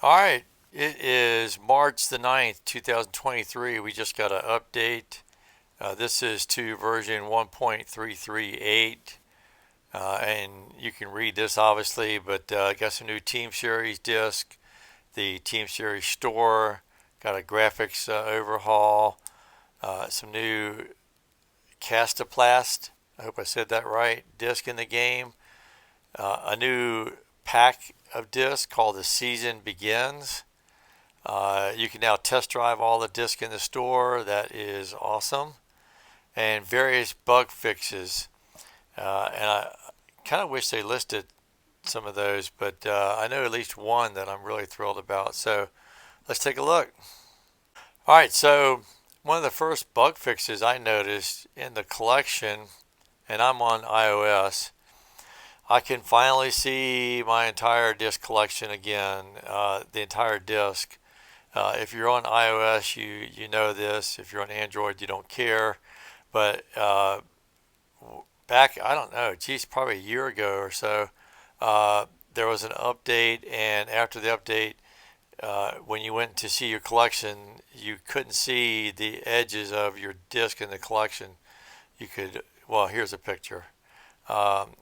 All right, it is March the 9th, 2023. We just got an update. This is to version 1.338. And you can read this obviously, but got some new Team Series disc, the Team Series store, got a graphics overhaul, some new Castoplast, I hope I said that right, disc in the game, a new pack of discs called The Season Begins. You can now test drive all the discs in the store. That is awesome. And various bug fixes. And I kind of wish they listed some of those, but I know at least one that I'm really thrilled about. So let's take a look. All right, so one of the first bug fixes I noticed in the collection, and I'm on iOS, I can finally see my entire disc collection again, the entire disc. If you're on iOS, you know this. If you're on Android, you don't care. But back, I don't know, geez, probably a year ago or so, there was an update, and after the update, when you went to see your collection, you couldn't see the edges of your disc in the collection. You could, well, here's a picture. Um,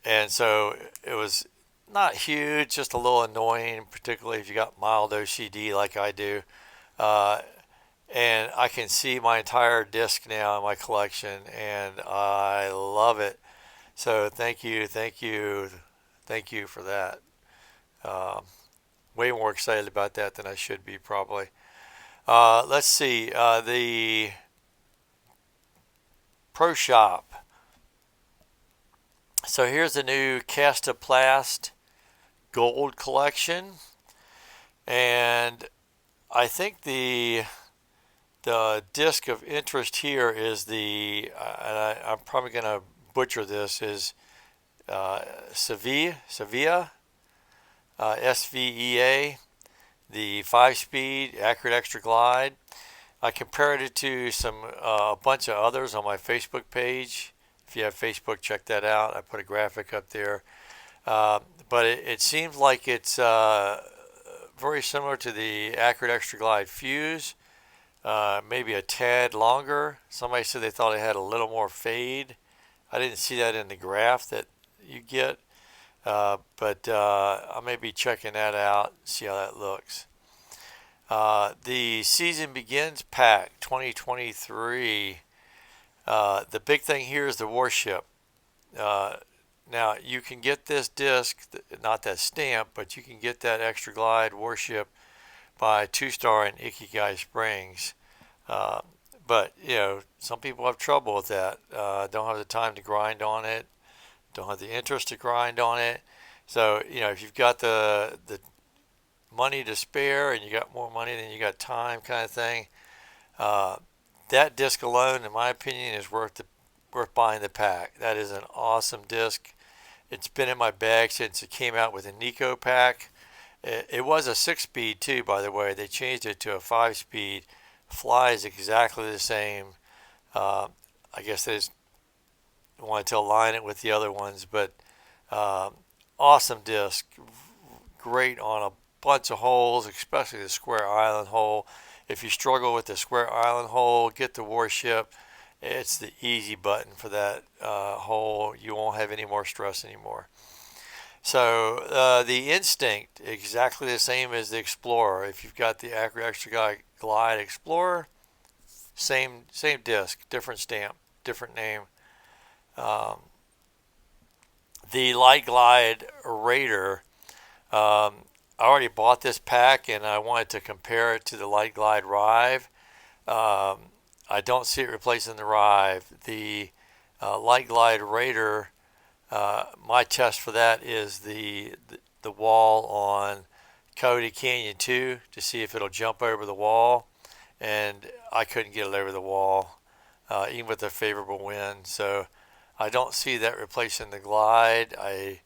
and so it was not huge, just a little annoying, particularly if you got mild OCD like I do. Uh, and I can see my entire disc now in my collection, and I love it. So thank you for that. Um, Way more excited about that than I should be probably. Let's see the Pro Shop. So here's the new Castoplast Gold collection, and I think the disc of interest here is I'm probably going to butcher this, is SVEA, the 5-speed Accurate Extra Glide. I compared it to a bunch of others on my Facebook page. If you have Facebook, check that out. I put a graphic up there. Uh, but it seems like it's very similar to the Accurate Extra Glide Fuse, maybe a tad longer. Somebody said they thought it had a little more fade. I didn't see that in the graph that you get, but I may be checking that out, see how that looks. The Season Begins pack 2023. The big thing here is the warship. Uh, Now you can get this disc, not that stamp, but you can get that Extra Glide warship by Two Star in Ikigai Springs. Uh, but some people have trouble with that. Don't have the time to grind on it. Don't have the interest to grind on it. So if you've got the money to spare and you got more money than you got time, kind of thing, uh, that disc alone, in my opinion, is worth buying the pack. That is an awesome disc. It's been in my bag since it came out with a Nico pack. It was a 6-speed too, by the way. They changed it to a 5-speed. Flies exactly the same. Uh, I guess they just wanted to align it with the other ones, but um, awesome disc. Great on a bunch of holes, especially the Square Island hole. If you struggle with the Square Island hole, get the warship. It's the easy button for that hole. You won't have any more stress anymore. So the Instinct, exactly the same as the Explorer. If you've got the Accurate Extra Glide Explorer, same disc, different stamp, different name. Um, the Light Glide Raider. I already bought this pack and I wanted to compare it to the Light Glide Rive. Um, I don't see it replacing the Rive. The Light Glide Raider, my test for that is the wall on Coyote Canyon 2 to see if it'll jump over the wall, and I couldn't get it over the wall, even with a favorable wind. So I don't see that replacing the Glide. I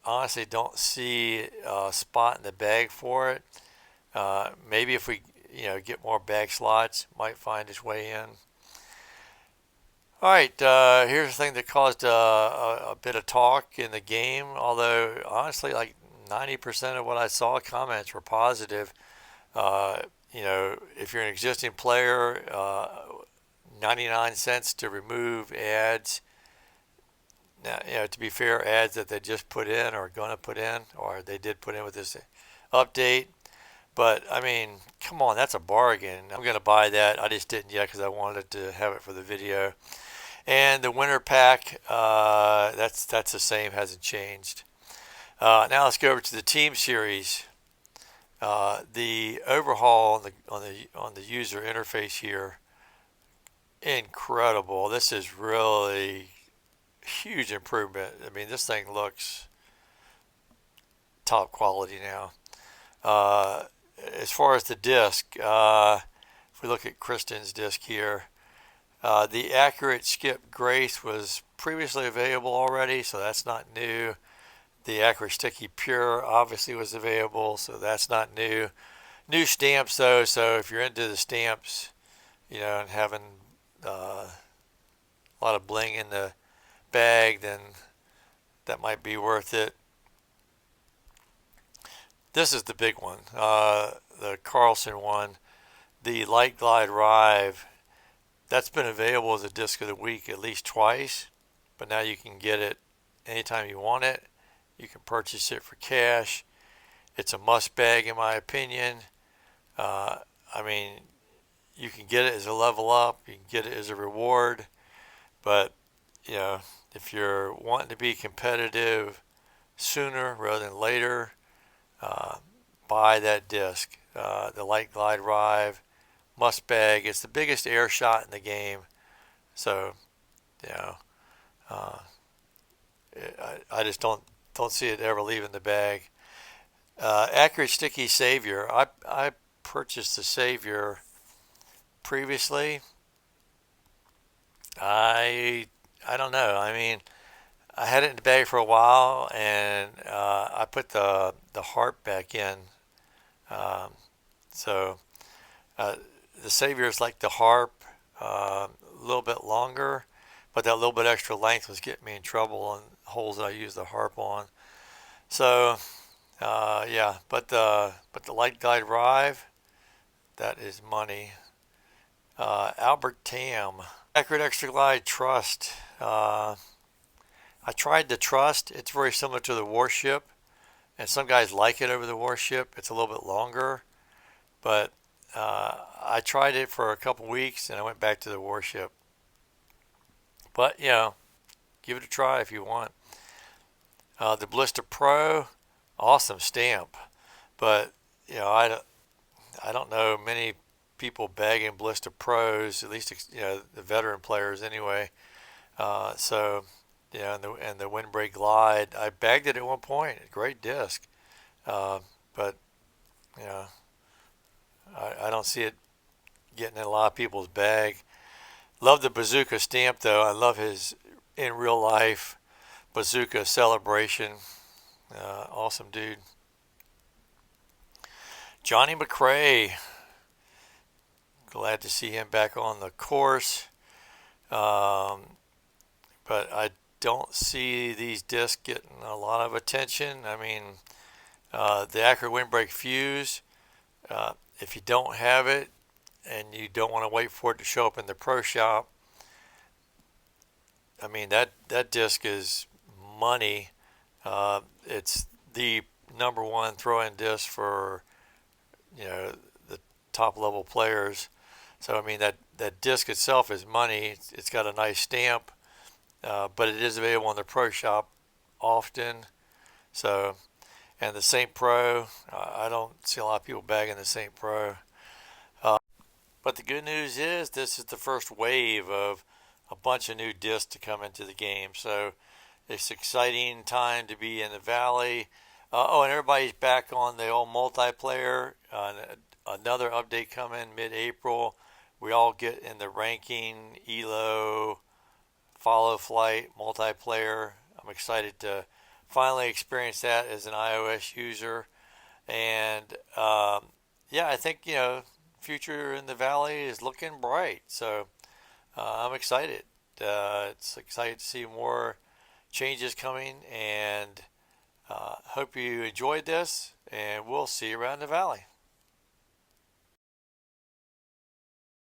honestly don't see a spot in the bag for it. Maybe if we get more bag slots, might find its way in. All right, here's the thing that caused a bit of talk in the game. Although honestly, like 90% of what I saw comments were positive. If you're an existing player, 99 cents to remove ads. Now, to be fair, ads that they just put in or going to put in, or they did put in with this update. But I mean, come on, that's a bargain. I'm going to buy that. I just didn't yet because I wanted to have it for the video. And the winter pack, that's the same, hasn't changed. Now let's go over to the team series. The overhaul on the user interface here, incredible. This is really huge improvement. I mean, this thing looks top quality now. As far as the disc, if we look at Kristen's disc here, the Accurate Skip Grace was previously available already, so that's not new. The Accurate Sticky Pure obviously was available, so that's not new. New stamps though, so if you're into the stamps, and having a lot of bling in the bag, then that might be worth it. This is the big one, the Carlson one, the Light Glide Rive. That's been available as a disc of the week at least twice, but now you can get it anytime you want it. You can purchase it for cash. It's a must bag in my opinion. I mean, you can get it as a level up, you can get it as a reward, but if you're wanting to be competitive sooner rather than later, buy that disc. The Light Glide Rive must bag. It's the biggest air shot in the game, so I just don't see it ever leaving the bag. Accurate Sticky Savior. I purchased the Savior previously. I don't know. I mean, I had it in the bag for a while, and I put the harp back in. So the Savior is like the harp, a little bit longer, but that little bit extra length was getting me in trouble on holes that I used the harp on. So yeah, but the Light Glide Rive, that is money. Albert Tam, Accurate Extra Glide Trust. I tried the Trust. It's very similar to the Warship, and some guys like it over the Warship. It's a little bit longer, but I tried it for a couple weeks and I went back to the Warship. But give it a try if you want. The Ballista Pro, awesome stamp, but I don't know many people bagging Ballista Pros, at least the veteran players anyway. So and the Windbreak Glide, I bagged it at one point. Great disc, but I don't see it getting in a lot of people's bag. Love the Bazooka stamp though. I love his in real life Bazooka Celebration. Awesome dude. Johnny McRae, glad to see him back on the course, but I don't see these discs getting a lot of attention. I mean, the Accurate Windbreak Fuse, if you don't have it and you don't want to wait for it to show up in the pro shop, I mean, that disc is money. It's the number one throw-in disc for the top level players. So I mean, that disc itself is money. It's got a nice stamp, but it is available in the pro shop often. So, and the St. Pro, I don't see a lot of people bagging the St. Pro. But the good news is this is the first wave of a bunch of new discs to come into the game. So it's exciting time to be in the Valley. And everybody's back on the old multiplayer. Another update coming mid-April. We all get in the ranking, ELO, follow flight, multiplayer. I'm excited to finally experience that as an iOS user. And I think, future in the Valley is looking bright. So I'm excited. It's exciting to see more changes coming, and Hope you enjoyed this, and we'll see you around the valley.